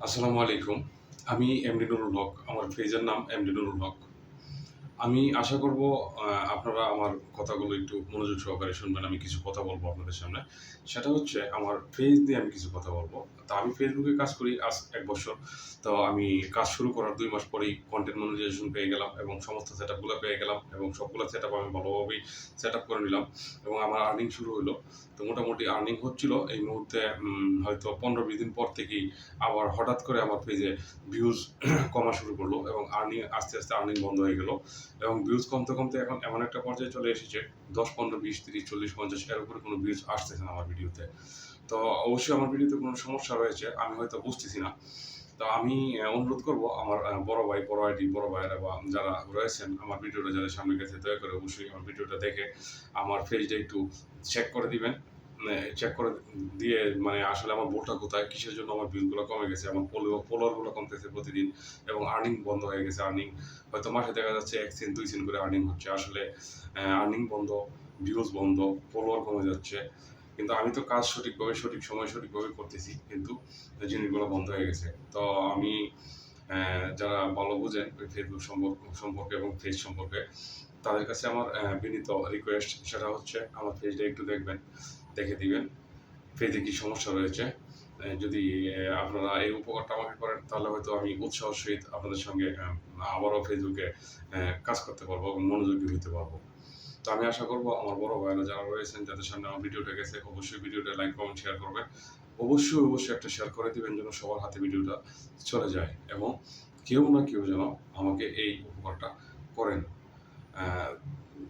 আসসালামু আলাইকুম। আমি এমডি নুরুল হক। আমার পেজের নাম এমডি নুরুল হক। আমি আশা করব আপনারা আমার কথাগুলো একটু মনোযোগ সহকারে শুনবেন। আমি কিছু কথা বলব আপনাদের সামনে। সেটা হচ্ছে আমার পেজ নিয়ে আমি কিছু কথা বলব। তো আমি ফেসবুকে কাজ করি আজ ১ বছর। তো আমি কাজ শুরু করার ২ মাস পরেই কনটেন্ট মনিটাইজেশন পেয়ে গেলাম এবং সমস্ত সেটআপ গুলা পেয়ে গেলাম এবং সবগুলা সেটআপ আমি ভালোভাবেই সেটআপ করে নিলাম এবং আমার আর্নিং শুরু হইলো। তো মোটামুটি আর্নিং হচ্ছিল। এই মুহূর্তে হয়তো ১৫-২০ দিন পর থেকেই আবার হঠাৎ করে আমার পেজে ভিউজ কমা শুরু করলো এবং আস্তে, আস্তে আর্নিং বন্ধ হয়ে গেল। এবং ভিউজ কমতে, কমতে এখন এমন একটা পর্যায়ে চলে এসেছে ১০, ১৫, ২০, ৩০, ৪০, ৫০ এর উপরে কোনো ভিউজ আসতেছে না আমার ভিডিওতে। তো অবশ্যই আমার ভিডিওতে কোনো সমস্যা রয়েছে। আমি হয়তো বুঝতেছি না। তো আমি অনুরোধ করব আমার বড় ভাই, বড় আইডি, বড় ভাইয়েরা বা যারা রয়েছেন আমার ভিডিওটা যাদের সামনে গেছে দয়া করে অবশ্যই আমার ভিডিওটা দেখে আমার পেজটা একটু চেক করে দিবেন। চেক করে দিয়ে আসলে আমার ভুলটা কোথায়? কিসের জন্য আমার ভিউজগুলো কমে গেছে? আমার ফলোয়ারগুলো কমতেছে প্রতিদিন এবং আর্নিং বন্ধ হয়ে গেছে। আর্নিং হয়তো মাসে দেখা যাচ্ছে ১ সেন্ট ২ সেন্ট করে আর্নিং হচ্ছে। আসলে আর্নিং বন্ধ, ভিউজ বন্ধ, ফলোয়ার কমে যাচ্ছে। কিন্তু আমি তো কাজ সঠিকভাবে, সঠিক সময়ে, সঠিকভাবে করতেছি। কিন্তু জিনিসগুলো বন্ধ হয়ে গেছে। তো আমি যারা ভালো বুঝেন ওই ফেসবুক সম্পর্কে এবং পেজ সম্পর্কে, তাদের কাছে আমার বিনীত রিকোয়েস্ট সেটা হচ্ছে আমার পেজটা একটু দেখবেন, দেখে দিবেন। পেজে কি সমস্যা রয়েছে। যদি আপনারা এই উপকারটা আমাকে করেন তাহলে হয়তো আমি উৎসাহের সহিত আপনাদের সঙ্গে আবারও ফেসবুকে কাজ করতে পারবো এবং মনোযোগী হইতে পারবো। তো আমি আশা করব আমার বড় ভাইয়েরা যারা রয়েছেন যাদের সামনে আমার ভিডিওটা গেছে অবশ্যই ভিডিওটা লাইক, কমেন্ট, শেয়ার করবেন। অবশ্যই, অবশ্যই একটা শেয়ার করে দিবেন যেন সবার হাতে ভিডিওটা চলে যায় এবং কেউ না কেউ যেন আমাকে এই উপকারটা করেন। আ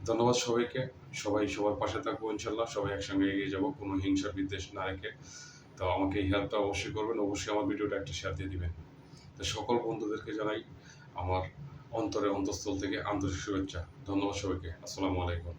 ধন্যবাদ সবাইকে। সবাই সবার পাশে থাকবো ইনশাআল্লাহ। সবাই একসঙ্গে এগিয়ে যাবো। কোনো হিংসা বিদ্বেষ না রেখে। তো আমাকে এই হেল্পটা অবশ্যই করবেন। অবশ্যই আমার ভিডিওটা একটা শেয়ার দিয়ে দিবেন। তো সকল বন্ধুদেরকে জানাই আমার অন্তরের অন্তঃস্থল থেকে আন্তরিক শুভেচ্ছা। ধন্যবাদ সবাইকে। আসসালামু আলাইকুম।